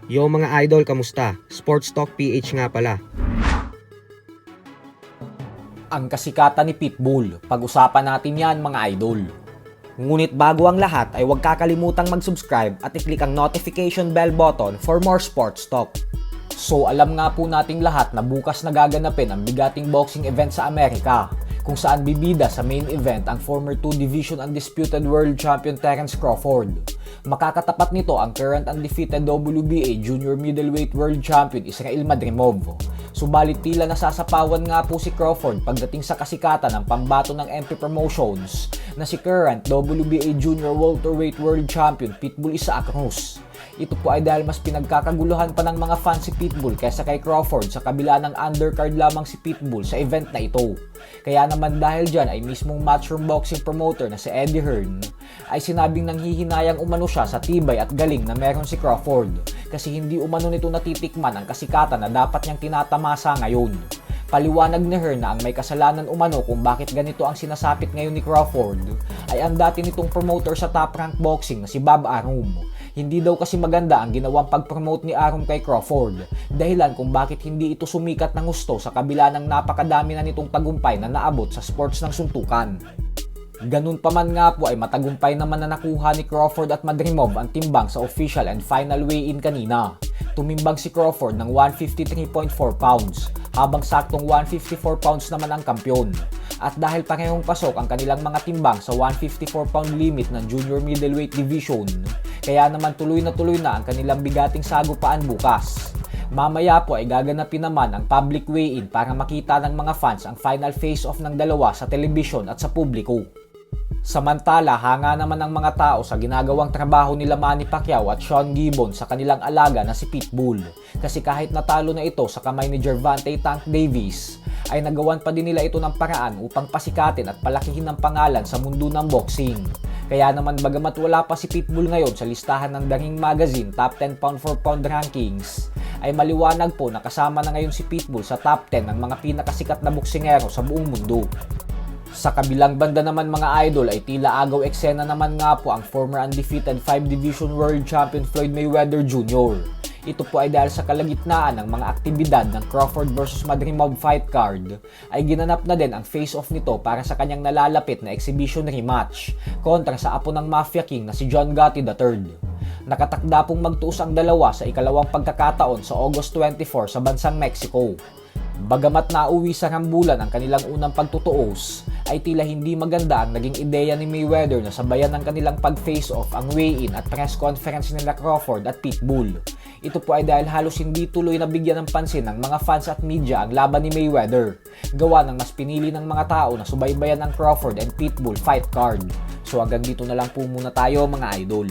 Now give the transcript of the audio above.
Yo mga idol, kamusta? Sports Talk PH nga pala. Ang kasikatan ni Pitbull. Pag-usapan natin yan mga idol. Ngunit bago ang lahat ay huwag kakalimutang mag-subscribe at i-click ang notification bell button for more sports talk. So alam nga po nating lahat na bukas nagaganapin ang bigating boxing event sa Amerika, kung saan bibida sa main event ang former 2 Division undisputed world champion Terence Crawford. Makakatapat nito ang current undefeated WBA junior middleweight world champion Israil Madrimov. Subalit tila nasasapawan nga po si Crawford pagdating sa kasikatan ng pambato ng MP Promotions na si current WBA junior welterweight world champion Pitbull Isaac Cruz. Ito po ay dahil mas pinagkakaguluhan pa ng mga fans si Pitbull kaysa kay Crawford sa kabila ng undercard lamang si Pitbull sa event na ito. Kaya naman dahil dyan ay mismong Matchroom Boxing promoter na si Eddie Hearn ay sinabing nanghihinayang umano siya sa tibay at galing na meron si Crawford kasi hindi umano nito natitikman ang kasikatan na dapat niyang tinatamasa ngayon. Paliwanag ni Hearn na ang may kasalanan umano kung bakit ganito ang sinasapit ngayon ni Crawford ay ang dati nitong promoter sa Top Rank Boxing na si Bob Arum. Hindi daw kasi maganda ang ginawang pag-promote ni Arum kay Crawford, dahilan kung bakit hindi ito sumikat ng gusto sa kabila ng napakadami na nitong tagumpay na naabot sa sports ng suntukan. Ganun pa man nga po ay matagumpay naman na nakuha ni Crawford at Madrimov ang timbang sa official and final weigh-in kanina. Tumimbang si Crawford ng 153.4 pounds, habang saktong 154 pounds naman ang kampyon. At dahil parehong pasok ang kanilang mga timbang sa 154 pound limit ng junior middleweight division, kaya naman tuloy na ang kanilang bigating sagupaan bukas. Mamaya po ay gaganapin naman ang public weigh-in para makita ng mga fans ang final face-off ng dalawa sa telebisyon at sa publiko. Samantala, hanga naman ang mga tao sa ginagawang trabaho nila Manny Pacquiao at Sean Gibbons sa kanilang alaga na si Pitbull. Kasi kahit natalo na ito sa kamay ni Gervonta Tank Davis, ay nagawan pa din nila ito ng paraan upang pasikatin at palakihin ang pangalan sa mundo ng boxing. Kaya naman bagamat wala pa si Pitbull ngayon sa listahan ng The Ring Magazine Top 10 Pound for Pound Rankings, ay maliwanag po na kasama na ngayon si Pitbull sa top 10 ng mga pinakasikat na boksingero sa buong mundo. Sa kabilang banda naman mga idol ay tila agaw eksena naman nga po ang former undefeated 5 Division World Champion Floyd Mayweather Jr. Ito po ay dahil sa kalagitnaan ng mga aktibidad ng Crawford vs Madrimov fight card ay ginanap na din ang face-off nito para sa kanyang nalalapit na exhibition rematch kontra sa apo ng Mafia King na si John Gotti III. Nakatakda pong magtuos ang dalawa sa ikalawang pagkakataon sa August 24 sa bansang Mexico. Bagamat nauwi sa rambulan ang kanilang unang pagtutuos, ay tila hindi maganda ang naging ideya ni Mayweather na sabayan ng kanilang pag-face-off ang weigh-in at press conference nila Crawford at Pitbull. Ito po ay dahil halos hindi tuloy nabigyan ng pansin ng mga fans at media ang laban ni Mayweather, gawa ng mas pinili ng mga tao na subaybayan ang Crawford and Pitbull fight card. So hanggang dito na lang po muna tayo mga idol.